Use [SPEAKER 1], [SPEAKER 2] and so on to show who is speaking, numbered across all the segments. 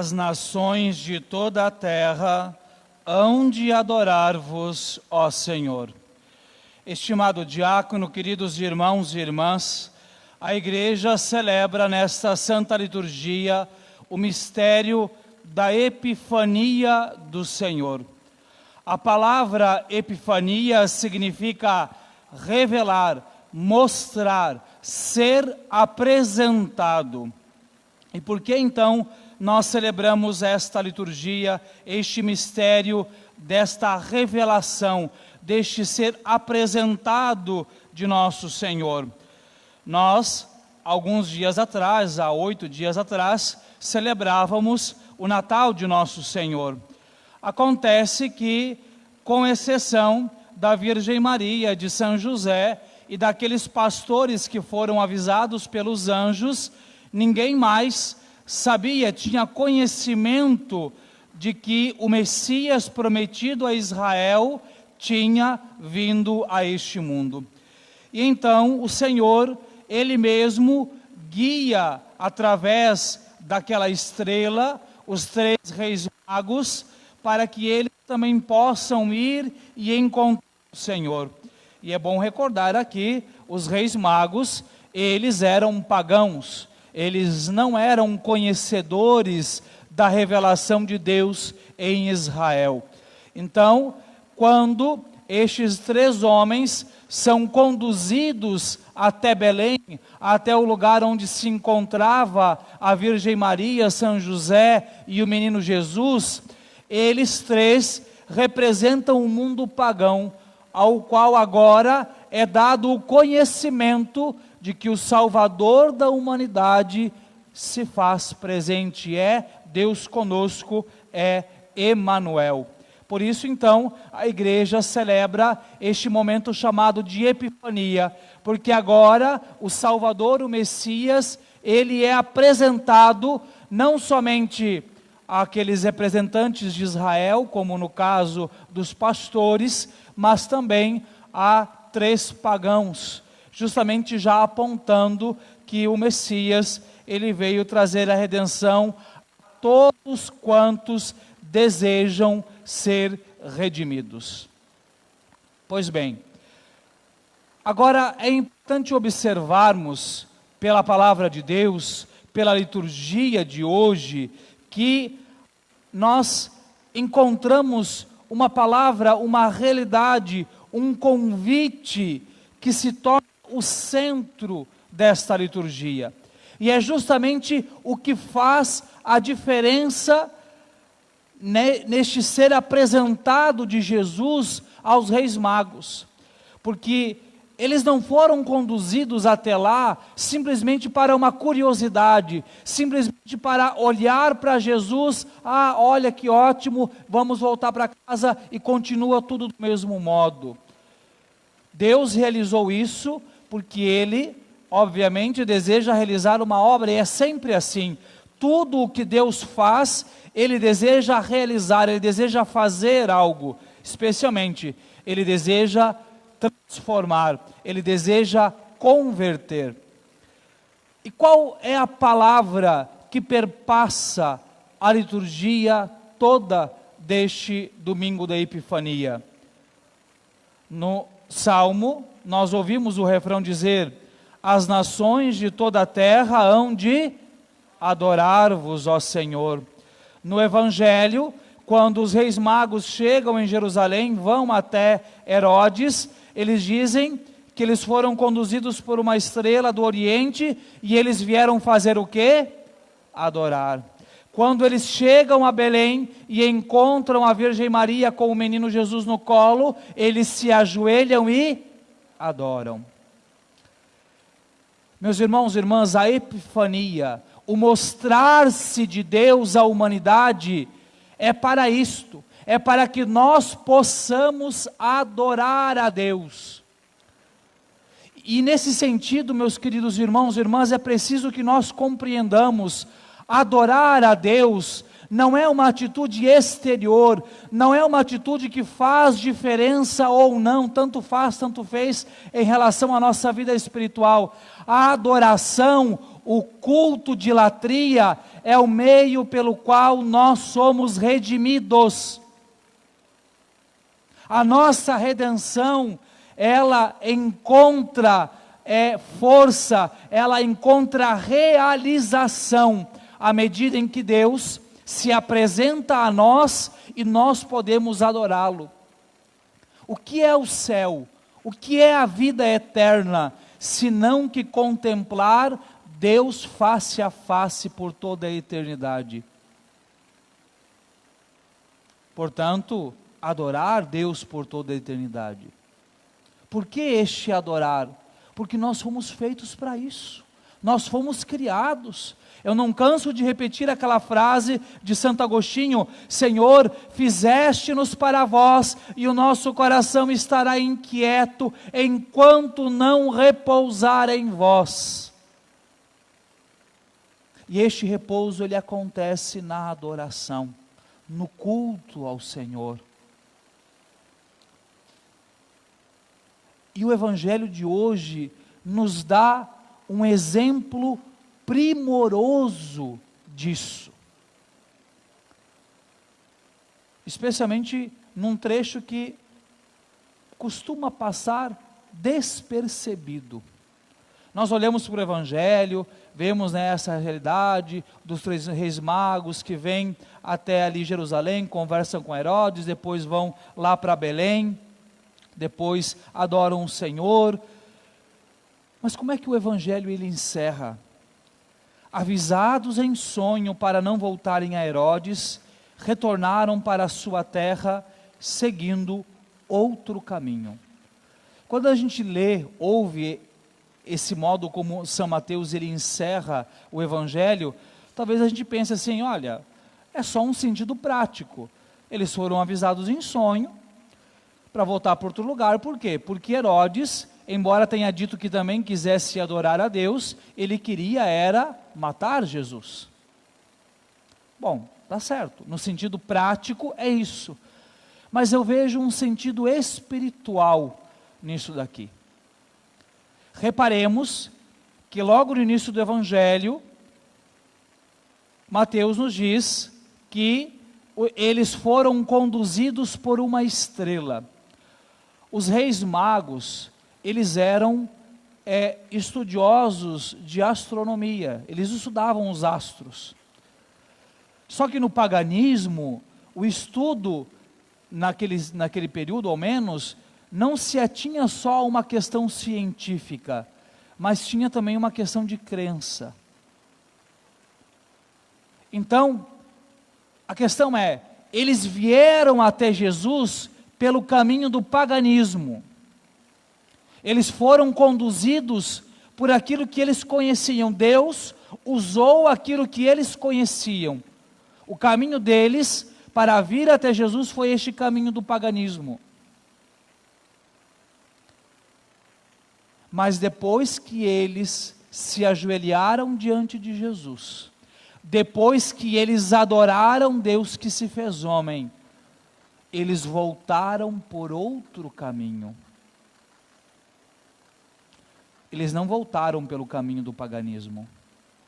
[SPEAKER 1] As nações de toda a terra hão de adorar-vos, ó Senhor. Estimado diácono, queridos irmãos e irmãs, a Igreja celebra nesta Santa Liturgia o mistério da Epifania do Senhor. A palavra Epifania significa revelar, mostrar, ser apresentado. E por que então nós celebramos esta liturgia, este mistério desta revelação, deste ser apresentado de nosso Senhor? Nós, alguns dias atrás, há 8 dias atrás, celebrávamos o Natal de nosso Senhor. Acontece que, com exceção da Virgem Maria, de São José e daqueles pastores que foram avisados pelos anjos, ninguém mais sabia, tinha conhecimento de que o Messias prometido a Israel tinha vindo a este mundo. E então o Senhor, Ele mesmo, guia através daquela estrela os 3 reis magos, para que eles também possam ir e encontrar o Senhor. E é bom recordar aqui, os reis magos, eles eram pagãos, eles não eram conhecedores da revelação de Deus em Israel. Então, quando estes 3 homens são conduzidos até Belém, até o lugar onde se encontrava a Virgem Maria, São José e o menino Jesus, eles 3 representam o mundo pagão, ao qual agora é dado o conhecimento de que o Salvador da humanidade se faz presente, é Deus conosco, é Emanuel. Por isso, então, a Igreja celebra este momento chamado de Epifania, porque agora o Salvador, o Messias, ele é apresentado não somente àqueles representantes de Israel, como no caso dos pastores, mas também a 3 pagãos, justamente já apontando que o Messias, ele veio trazer a redenção a todos quantos desejam ser redimidos. Pois bem, agora é importante observarmos pela palavra de Deus, pela liturgia de hoje, que nós encontramos uma palavra, uma realidade, um convite que se torna o centro desta liturgia. E é justamente o que faz a diferença neste ser apresentado de Jesus aos reis magos. Porque eles não foram conduzidos até lá simplesmente para uma curiosidade, simplesmente para olhar para Jesus, olha que ótimo, vamos voltar para casa e continua tudo do mesmo modo. Deus realizou isso porque Ele, obviamente, deseja realizar uma obra, e é sempre assim. Tudo o que Deus faz, Ele deseja realizar, Ele deseja fazer algo, especialmente, Ele deseja transformar, Ele deseja converter. E qual é a palavra que perpassa a liturgia toda deste domingo da Epifania? No Salmo, nós ouvimos o refrão dizer: as nações de toda a terra hão de adorar-vos, ó Senhor. No Evangelho, quando os reis magos chegam em Jerusalém, vão até Herodes, eles dizem que eles foram conduzidos por uma estrela do Oriente e eles vieram fazer o quê? Adorar. Quando eles chegam a Belém e encontram a Virgem Maria com o menino Jesus no colo, eles se ajoelham e adoram. Meus irmãos e irmãs, a Epifania, o mostrar-se de Deus à humanidade, é para isto, é para que nós possamos adorar a Deus. E nesse sentido, meus queridos irmãos e irmãs, é preciso que nós compreendamos: adorar a Deus não é uma atitude exterior, não é uma atitude que faz diferença ou não, tanto faz, tanto fez em relação à nossa vida espiritual. A adoração, o culto de latria é o meio pelo qual nós somos redimidos. A nossa redenção, ela encontra força, ela encontra realização, à medida em que Deus se apresenta a nós e nós podemos adorá-lo. O que é o céu? O que é a vida eterna, senão que contemplar Deus face a face por toda a eternidade? Portanto, adorar Deus por toda a eternidade. Por que este adorar? Porque nós fomos feitos para isso, nós fomos criados. Eu não canso de repetir aquela frase de Santo Agostinho: Senhor, fizeste-nos para vós, e o nosso coração estará inquieto, enquanto não repousar em vós. E este repouso, ele acontece na adoração, no culto ao Senhor. E o Evangelho de hoje nos dá um exemplo primoroso disso. Especialmente num trecho que costuma passar despercebido. Nós olhamos para o Evangelho, vemos essa realidade dos 3 reis magos que vêm até ali Jerusalém, conversam com Herodes, depois vão lá para Belém, depois adoram o Senhor. Mas como é que o Evangelho ele encerra? Avisados em sonho para não voltarem a Herodes, retornaram para a sua terra, seguindo outro caminho. Quando a gente lê, ouve esse modo como São Mateus ele encerra o Evangelho, talvez a gente pense assim: olha, é só um sentido prático. Eles foram avisados em sonho para voltar para outro lugar. Por quê? Porque Herodes, embora tenha dito que também quisesse adorar a Deus, ele queria era matar Jesus. Bom, tá certo, no sentido prático é isso. Mas eu vejo um sentido espiritual nisso daqui. Reparemos que logo no início do Evangelho, Mateus nos diz que eles foram conduzidos por uma estrela. Os reis magos, eles eram estudiosos de astronomia, eles estudavam os astros. Só que no paganismo, o estudo, naquele período ao menos, não se atinha só a uma questão científica, mas tinha também uma questão de crença. Então, a questão é, eles vieram até Jesus pelo caminho do paganismo. Eles foram conduzidos por aquilo que eles conheciam. Deus usou aquilo que eles conheciam. O caminho deles para vir até Jesus foi este caminho do paganismo. Mas depois que eles se ajoelharam diante de Jesus, depois que eles adoraram Deus que se fez homem, eles voltaram por outro caminho. Eles não voltaram pelo caminho do paganismo,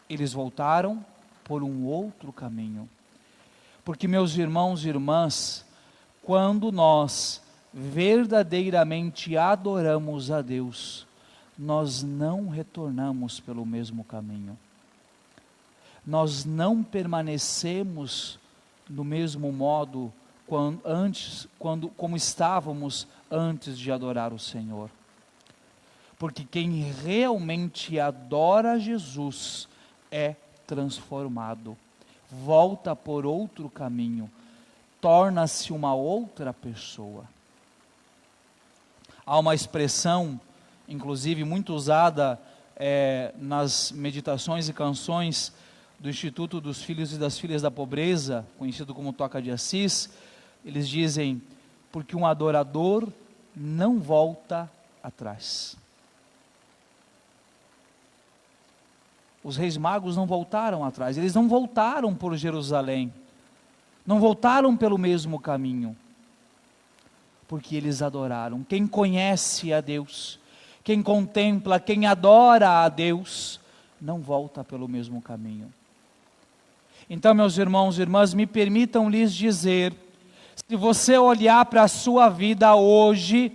[SPEAKER 1] eles voltaram por um outro caminho. Porque, meus irmãos e irmãs, quando nós verdadeiramente adoramos a Deus, nós não retornamos pelo mesmo caminho. Nós não permanecemos do mesmo modo como estávamos antes de adorar o Senhor. Porque quem realmente adora Jesus é transformado, volta por outro caminho, torna-se uma outra pessoa. Há uma expressão, inclusive muito usada nas meditações e canções do Instituto dos Filhos e das Filhas da Pobreza, conhecido como Toca de Assis. Eles dizem: porque um adorador não volta atrás. Os reis magos não voltaram atrás, eles não voltaram por Jerusalém, não voltaram pelo mesmo caminho, porque eles adoraram. Quem conhece a Deus, quem contempla, quem adora a Deus, não volta pelo mesmo caminho. Então, meus irmãos e irmãs, me permitam lhes dizer, se você olhar para a sua vida hoje,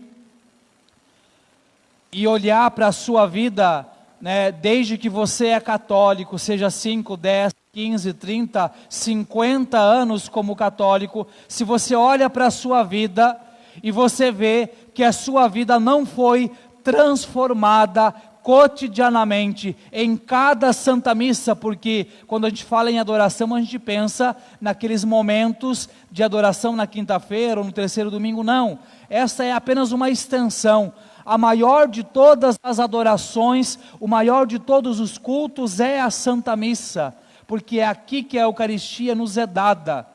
[SPEAKER 1] e olhar para a sua vida, né, desde que você é católico, seja 5, 10, 15, 30, 50 anos como católico, se você olha para a sua vida e você vê que a sua vida não foi transformada cotidianamente em cada Santa Missa, porque quando a gente fala em adoração, a gente pensa naqueles momentos de adoração na quinta-feira ou no terceiro domingo, não. Essa é apenas uma extensão. A maior de todas as adorações, o maior de todos os cultos é a Santa Missa, porque é aqui que a Eucaristia nos é dada,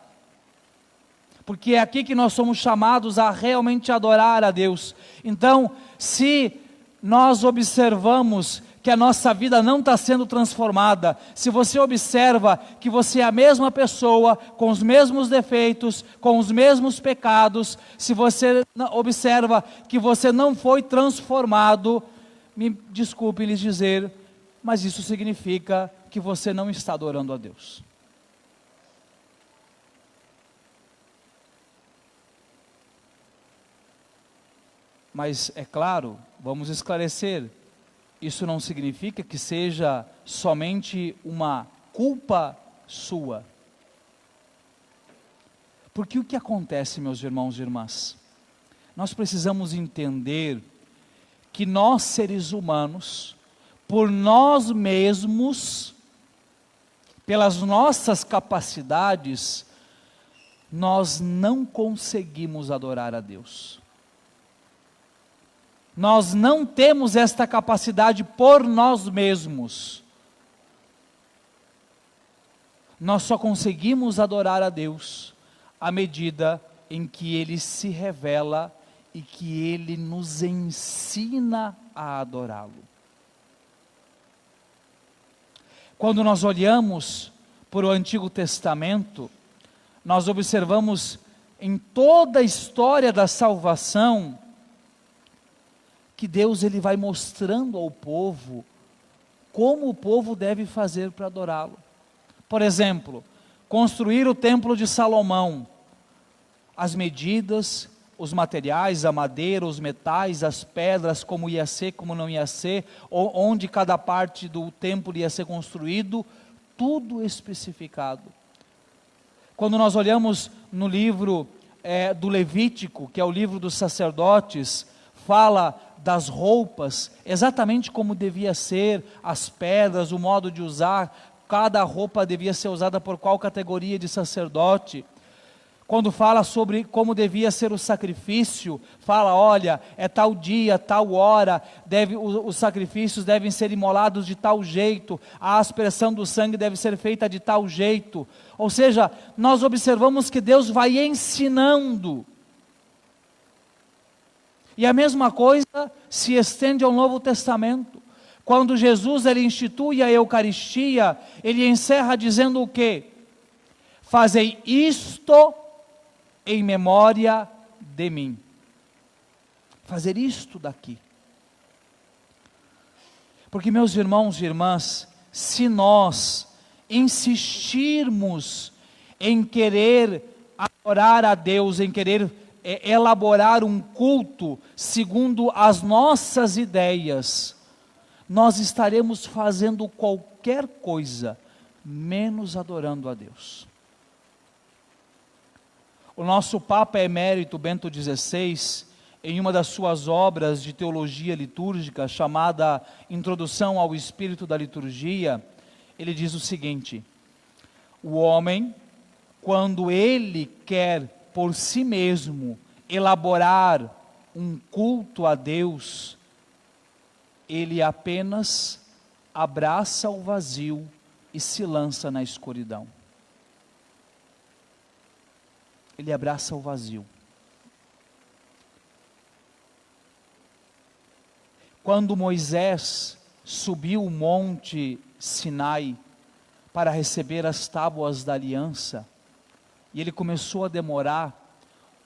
[SPEAKER 1] porque é aqui que nós somos chamados a realmente adorar a Deus. Então, se nós observamos que a nossa vida não está sendo transformada, se você observa que você é a mesma pessoa, com os mesmos defeitos, com os mesmos pecados, se você observa que você não foi transformado, me desculpe lhes dizer, mas isso significa que você não está adorando a Deus. Mas é claro, vamos esclarecer, isso não significa que seja somente uma culpa sua. Porque o que acontece, meus irmãos e irmãs? Nós precisamos entender que nós, seres humanos, por nós mesmos, pelas nossas capacidades, nós não conseguimos adorar a Deus. Nós não temos esta capacidade por nós mesmos. Nós só conseguimos adorar a Deus à medida em que Ele se revela e que Ele nos ensina a adorá-lo. Quando nós olhamos para o Antigo Testamento, nós observamos em toda a história da salvação, que Deus ele vai mostrando ao povo como o povo deve fazer para adorá-lo. Por exemplo, construir o templo de Salomão, as medidas, os materiais, a madeira, os metais, as pedras, como ia ser, como não ia ser, onde cada parte do templo ia ser construído, tudo especificado. Quando nós olhamos no livro do Levítico, que é o livro dos sacerdotes, fala das roupas, exatamente como devia ser, as pedras, o modo de usar, cada roupa devia ser usada por qual categoria de sacerdote. Quando fala sobre como devia ser o sacrifício, fala, olha, é tal dia, tal hora, os sacrifícios devem ser imolados de tal jeito, a aspersão do sangue deve ser feita de tal jeito. Ou seja, nós observamos que Deus vai ensinando. E a mesma coisa se estende ao Novo Testamento. Quando Jesus ele institui a Eucaristia, ele encerra dizendo o quê? Fazei isto em memória de mim. Fazer isto daqui. Porque, meus irmãos e irmãs, se nós insistirmos em querer adorar a Deus, em querer elaborar um culto segundo as nossas ideias, nós estaremos fazendo qualquer coisa, menos adorando a Deus. O nosso Papa Emérito Bento XVI, em uma das suas obras de teologia litúrgica, chamada Introdução ao Espírito da Liturgia, ele diz o seguinte: o homem, quando ele quer por si mesmo elaborar um culto a Deus, ele apenas abraça o vazio e se lança na escuridão. Ele abraça o vazio. Quando Moisés subiu o monte Sinai para receber as tábuas da aliança, e ele começou a demorar,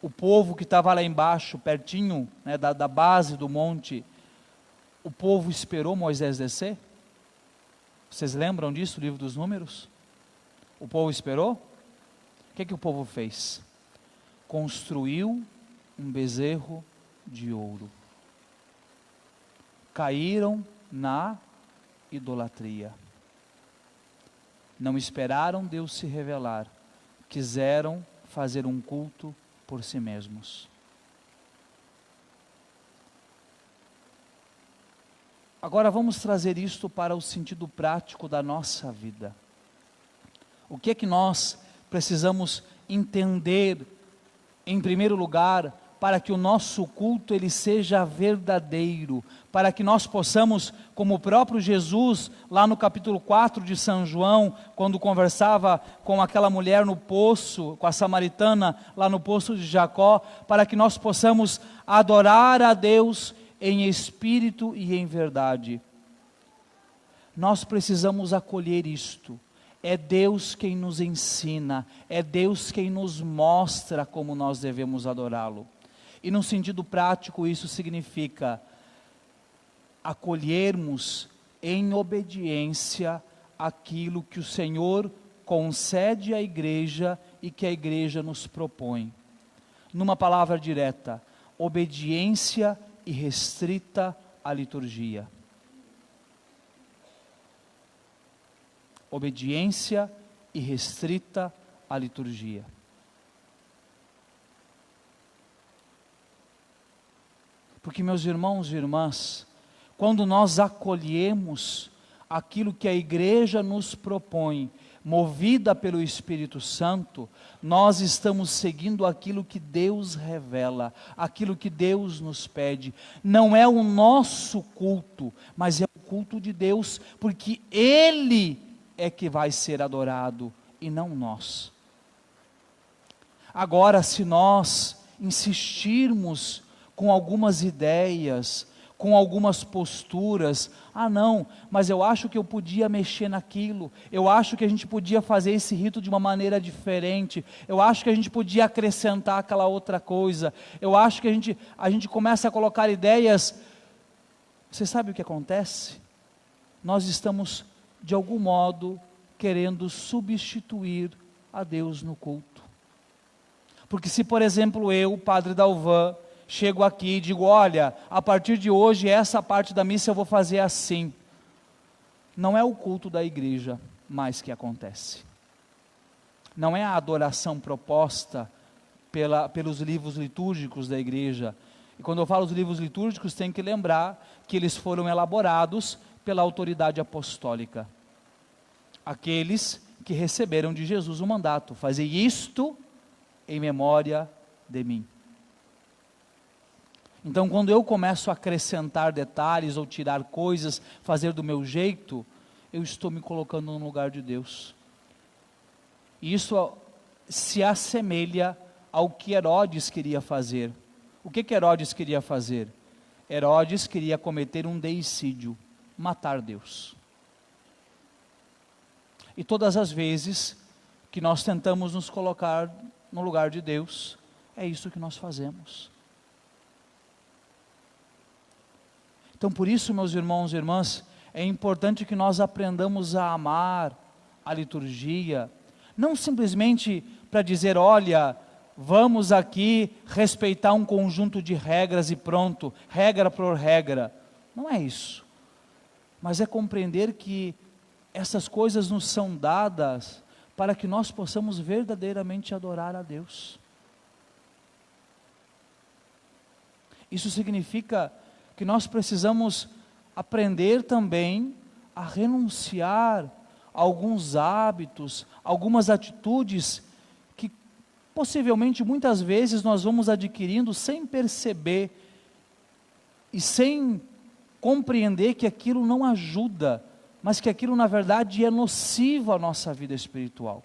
[SPEAKER 1] o povo que estava lá embaixo, pertinho, né, da base do monte, o povo esperou Moisés descer? Vocês lembram disso, o livro dos Números? O povo esperou? O que o povo fez? Construiu um bezerro de ouro. Caíram na idolatria. Não esperaram Deus se revelar. Quiseram fazer um culto por si mesmos. Agora vamos trazer isto para o sentido prático da nossa vida. O que é que nós precisamos entender, em primeiro lugar, para que o nosso culto ele seja verdadeiro, para que nós possamos, como o próprio Jesus, lá no capítulo 4 de São João, quando conversava com aquela mulher no poço, com a samaritana, lá no poço de Jacó, para que nós possamos adorar a Deus em espírito e em verdade. Nós precisamos acolher isto. É Deus quem nos ensina, é Deus quem nos mostra como nós devemos adorá-lo. E no sentido prático isso significa acolhermos em obediência aquilo que o Senhor concede à igreja e que a igreja nos propõe. Numa palavra direta, obediência irrestrita à liturgia. Obediência irrestrita à liturgia. Porque, meus irmãos e irmãs, quando nós acolhemos aquilo que a igreja nos propõe, movida pelo Espírito Santo, nós estamos seguindo aquilo que Deus revela, aquilo que Deus nos pede. Não é o nosso culto, mas é o culto de Deus, porque Ele é que vai ser adorado e não nós. Agora, se nós insistirmos com algumas ideias, com algumas posturas, não, mas eu acho que eu podia mexer naquilo, eu acho que a gente podia fazer esse rito de uma maneira diferente, eu acho que a gente podia acrescentar aquela outra coisa, eu acho que a gente começa a colocar ideias. Você sabe o que acontece? Nós estamos, de algum modo, querendo substituir a Deus no culto. Porque se, por exemplo, eu, Padre Dalvan, chego aqui e digo, olha, a partir de hoje essa parte da missa eu vou fazer assim. Não é o culto da igreja mais que acontece. Não é a adoração proposta pelos livros litúrgicos da igreja. E quando eu falo os livros litúrgicos, tem que lembrar que eles foram elaborados pela autoridade apostólica. Aqueles que receberam de Jesus o mandato, fazer isto em memória de mim. Então, quando eu começo a acrescentar detalhes ou tirar coisas, fazer do meu jeito, eu estou me colocando no lugar de Deus. E isso se assemelha ao que Herodes queria fazer. O que Herodes queria fazer? Herodes queria cometer um deicídio, matar Deus. E todas as vezes que nós tentamos nos colocar no lugar de Deus, é isso que nós fazemos. Então, por isso, meus irmãos e irmãs, é importante que nós aprendamos a amar a liturgia, não simplesmente para dizer, olha, vamos aqui respeitar um conjunto de regras e pronto, regra por regra. Não é isso. Mas é compreender que essas coisas nos são dadas para que nós possamos verdadeiramente adorar a Deus. Isso significa que nós precisamos aprender também a renunciar a alguns hábitos, algumas atitudes que possivelmente muitas vezes nós vamos adquirindo sem perceber e sem compreender que aquilo não ajuda, mas que aquilo na verdade é nocivo à nossa vida espiritual.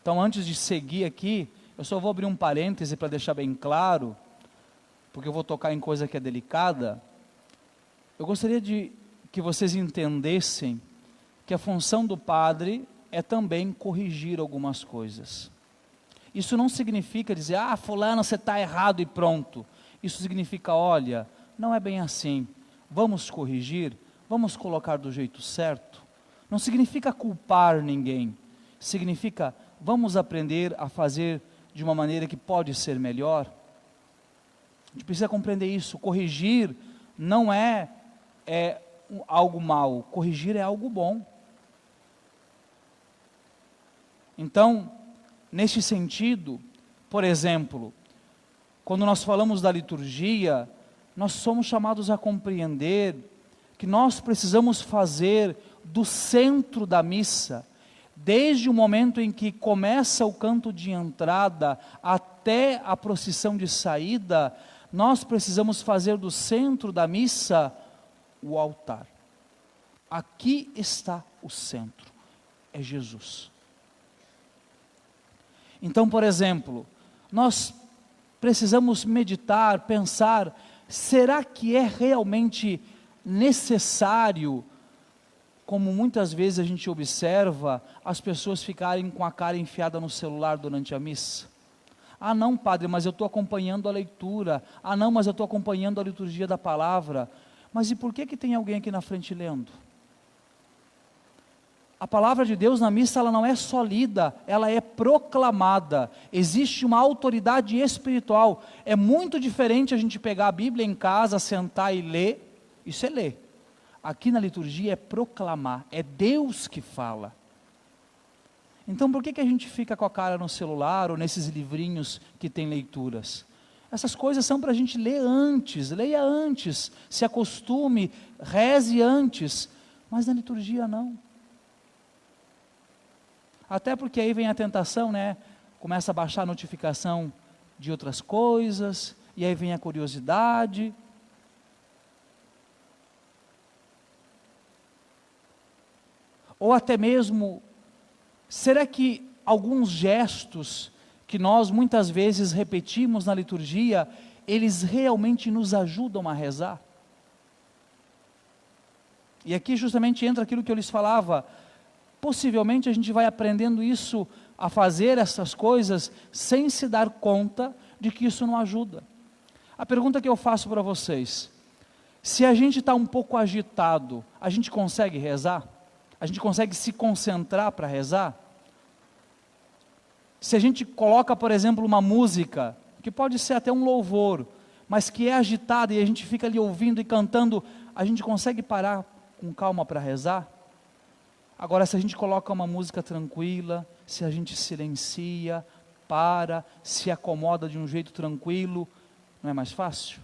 [SPEAKER 1] Então, antes de seguir aqui, eu só vou abrir um parêntese para deixar bem claro, porque eu vou tocar em coisa que é delicada. Eu gostaria de que vocês entendessem que a função do padre é também corrigir algumas coisas. Isso não significa dizer, fulano, você está errado e pronto. Isso significa, olha, não é bem assim, vamos corrigir, vamos colocar do jeito certo. Não significa culpar ninguém, significa vamos aprender a fazer de uma maneira que pode ser melhor. A gente precisa compreender isso. Corrigir não é algo mal, corrigir é algo bom. Então, neste sentido, por exemplo, quando nós falamos da liturgia, nós somos chamados a compreender que nós precisamos fazer do centro da missa, desde o momento em que começa o canto de entrada até a procissão de saída, nós precisamos fazer do centro da missa o altar. Aqui está o centro, é Jesus. Então, por exemplo, nós precisamos meditar, pensar, será que é realmente necessário, como muitas vezes a gente observa, as pessoas ficarem com a cara enfiada no celular durante a missa? Ah não, padre, mas eu estou acompanhando a leitura. Ah não, mas eu estou acompanhando a liturgia da palavra. Mas e por que tem alguém aqui na frente lendo? A palavra de Deus na missa, ela não é só lida, ela é proclamada. Existe uma autoridade espiritual. É muito diferente a gente pegar a Bíblia em casa, sentar e ler. Isso é ler. Aqui na liturgia é proclamar, é Deus que fala. Então por que a gente fica com a cara no celular ou nesses livrinhos que tem leituras? Essas coisas são para a gente ler antes, leia antes, se acostume, reze antes, mas na liturgia não. Até porque aí vem a tentação, né? Começa a baixar a notificação de outras coisas, e aí vem a curiosidade. Ou até mesmo, será que alguns gestos que nós muitas vezes repetimos na liturgia, eles realmente nos ajudam a rezar? E aqui justamente entra aquilo que eu lhes falava, possivelmente a gente vai aprendendo isso, a fazer essas coisas, sem se dar conta de que isso não ajuda. A pergunta que eu faço para vocês, se a gente está um pouco agitado, a gente consegue rezar? A gente consegue se concentrar para rezar? Se a gente coloca, por exemplo, uma música, que pode ser até um louvor, mas que é agitada e a gente fica ali ouvindo e cantando, a gente consegue parar com calma para rezar? Agora, se a gente coloca uma música tranquila, se a gente silencia, para, se acomoda de um jeito tranquilo, não é mais fácil?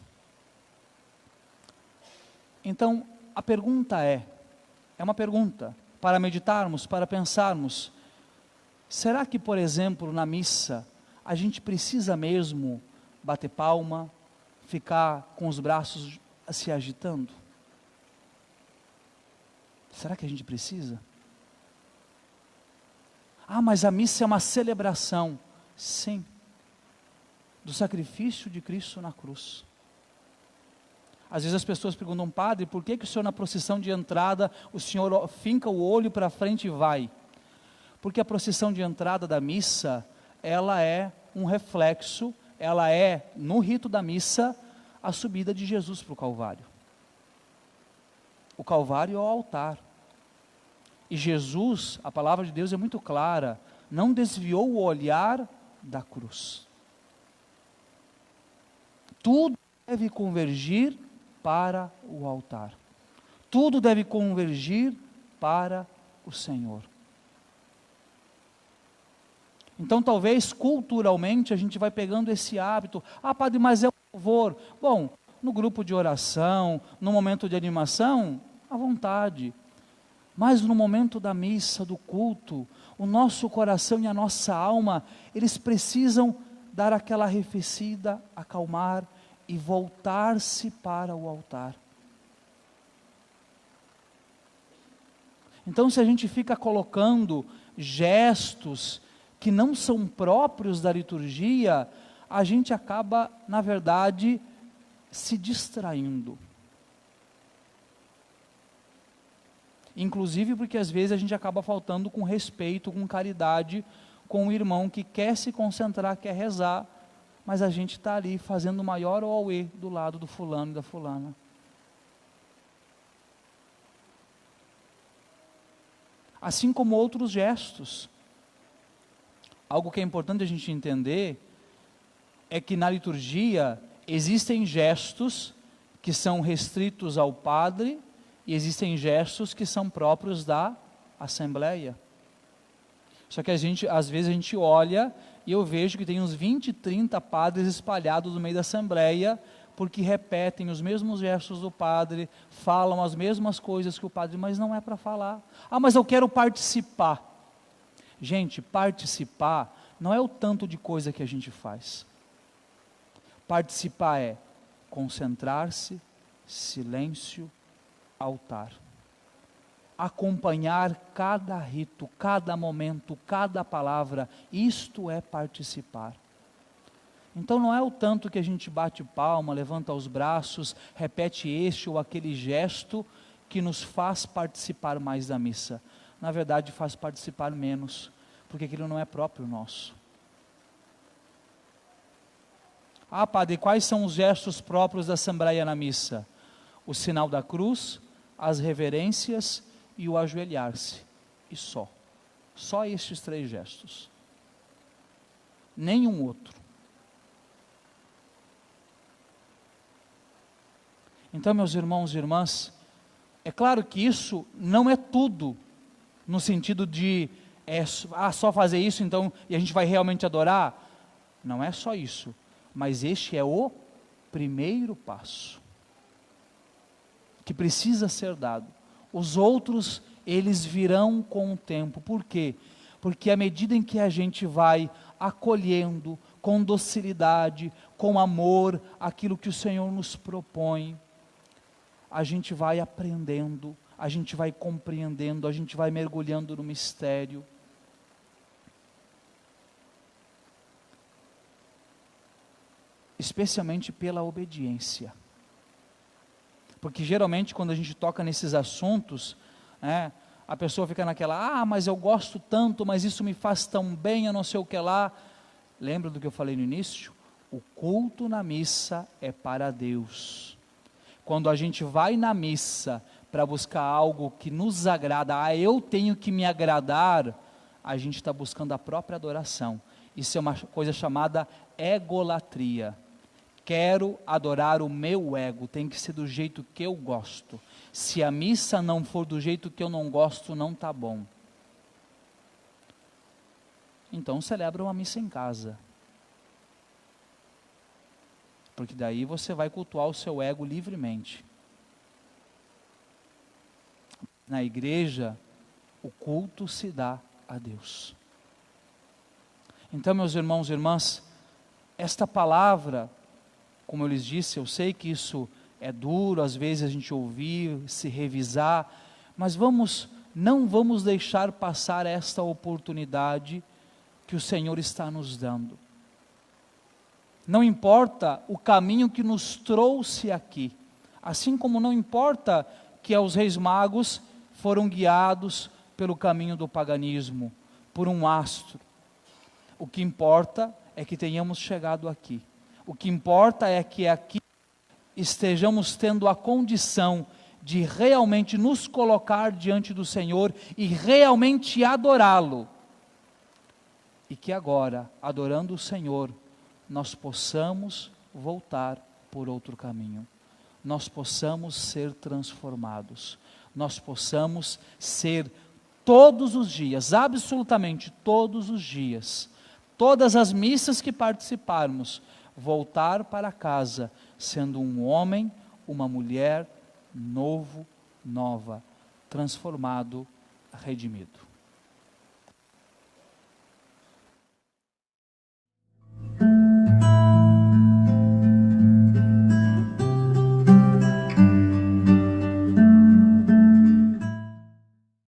[SPEAKER 1] Então, a pergunta é uma pergunta para meditarmos, para pensarmos, será que, por exemplo, na missa, a gente precisa mesmo bater palma, ficar com os braços se agitando? Será que a gente precisa? Ah, mas a missa é uma celebração. Sim, do sacrifício de Cristo na cruz. Às vezes as pessoas perguntam, padre, por que o senhor na procissão de entrada, o senhor finca o olho para frente e vai? Porque a procissão de entrada da missa, ela é um reflexo, ela é, no rito da missa, a subida de Jesus para o Calvário. O Calvário é o altar. E Jesus, a palavra de Deus é muito clara, não desviou o olhar da cruz. Tudo deve convergir para o altar. Tudo deve convergir para o Senhor. Então talvez culturalmente a gente vai pegando esse hábito. Ah, padre, mas é um louvor. Bom, no grupo de oração, no momento de animação, à vontade. Mas no momento da missa, do culto, o nosso coração e a nossa alma, eles precisam dar aquela arrefecida, acalmar e voltar-se para o altar. Então, se a gente fica colocando gestos que não são próprios da liturgia, a gente acaba, na verdade, se distraindo. Inclusive porque às vezes a gente acaba faltando com respeito, com caridade, com o irmão que quer se concentrar, quer rezar, mas a gente está ali fazendo o maior auê do lado do fulano e da fulana. assim como outros gestos. Algo que é importante a gente entender é que na liturgia existem gestos que são restritos ao padre e existem gestos que são próprios da Assembleia. Só que às vezes a gente olha e eu vejo que tem uns 20, 30 padres espalhados no meio da Assembleia, porque repetem os mesmos gestos do padre, falam as mesmas coisas que o padre, mas não é para falar. Ah, mas eu quero participar. Gente, participar não é o tanto de coisa que a gente faz. Participar é concentrar-se, silêncio, altar. Acompanhar cada rito, cada momento, cada palavra, isto é participar. Então não é o tanto que a gente bate palma, levanta os braços, repete este ou aquele gesto que nos faz participar mais da missa. Na verdade faz participar menos, porque aquilo não é próprio nosso. Ah, padre, quais são os gestos próprios da Assembleia na missa? O sinal da cruz, as reverências e o ajoelhar-se. E só. Só estes 3 gestos. Nenhum outro. Então, meus irmãos e irmãs, é claro que isso não é tudo, no sentido de só fazer isso então e a gente vai realmente adorar. Não é só isso. Mas este é o primeiro passo que precisa ser dado. Os outros, eles virão com o tempo. Por quê? Porque à medida em que a gente vai acolhendo com docilidade, com amor, aquilo que o Senhor nos propõe, a gente vai aprendendo, a gente vai compreendendo, a gente vai mergulhando no mistério. Especialmente pela obediência. Porque geralmente quando a gente toca nesses assuntos, a pessoa fica naquela, mas eu gosto tanto, mas isso me faz tão bem, eu não sei o que lá. Lembra do que eu falei no início? O culto na missa é para Deus. Quando a gente vai na missa para buscar algo que nos agrada, eu tenho que me agradar, a gente está buscando a própria adoração. Isso é uma coisa chamada egolatria. Quero adorar o meu ego, tem que ser do jeito que eu gosto. Se a missa não for do jeito que eu não gosto, não está bom. Então celebra uma missa em casa. Porque daí você vai cultuar o seu ego livremente. Na igreja, o culto se dá a Deus. Então, meus irmãos e irmãs, esta palavra, como eu lhes disse, eu sei que isso é duro, às vezes a gente ouvir, se revisar, mas não vamos deixar passar esta oportunidade que o Senhor está nos dando. Não importa o caminho que nos trouxe aqui, assim como não importa que os reis magos foram guiados pelo caminho do paganismo, por um astro. O que importa é que tenhamos chegado aqui. O que importa é que aqui estejamos tendo a condição de realmente nos colocar diante do Senhor e realmente adorá-lo. E que agora, adorando o Senhor, nós possamos voltar por outro caminho. Nós possamos ser transformados. Nós possamos ser todos os dias, absolutamente todos os dias, todas as missas que participarmos, voltar para casa, sendo um homem, uma mulher, novo, nova, transformado, redimido.